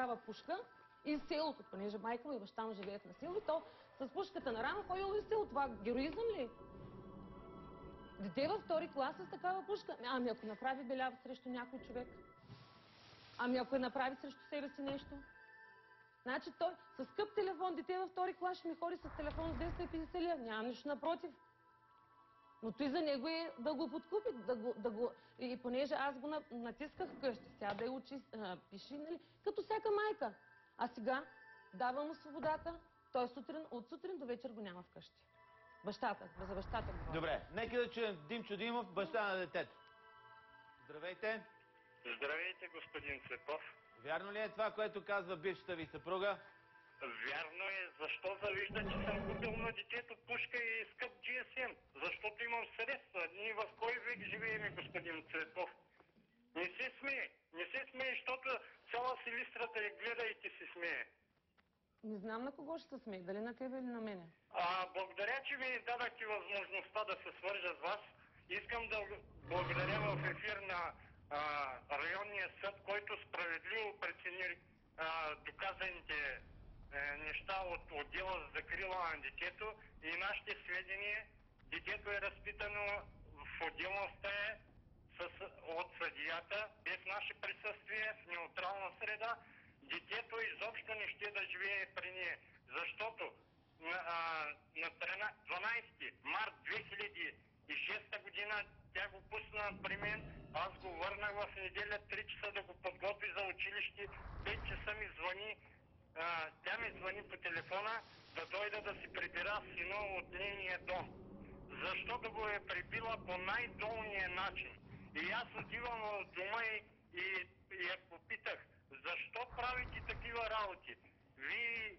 такава пушка из селото, понеже майка му и баща му живеят на село, и то с пушката на рамо ходило из село. Това героизъм ли? Дете във втори клас с такава пушка. Ами ако направи белява срещу някой човек? Ами ако направи срещу себе си нещо? Значи той с скъп телефон, дете във втори клас ще ми ходи с телефон с 250 лева. Няма нищо напротив. Но той за него е да го подкупи, И понеже аз го натисках вкъщи, сега да я учи, пиши, нали, като всяка майка. А сега давам му свободата, той от сутрин до вечер го няма вкъщи. Бащата, за бащата говоря. Добре, нека да чуем Димчо Димов, баща на детето. Здравейте. Здравейте, господин Цветков. Вярно ли е това, което казва бившата ви съпруга? Вярно е. Защо завижда, че съм купил на детето пушка и скъп GSM? Защото имам средства. Ние в кой век живеем, господин Цветков? Не се смее, защото цяла Силистрата я гледа и ти се смее. Не знам на кого ще се смее, дали на тебе или на мене. Благодаря, че ми дадахте възможността да се свържа с вас. Искам да благодаря в ефир на районния съд, който справедливо прецени доказаните неща от отдела за закрила на детето и нашите сведения. Детето е разпитано в отделна стая от съдията, без наше присъствие, в неутрална среда. Детето изобщо не ще да живее при нея, защото на 12 март 2006 година тя го пусна при мен, аз го върнах в неделя 3 часа да го подготви за училище, 5 часа ми звъни, тя ми звъни по телефона да дойда да си прибира сина от нейния дом. Защото го е прибила по най-долния начин. И аз отивам в дома и я попитах, защо правите такива работи? Вие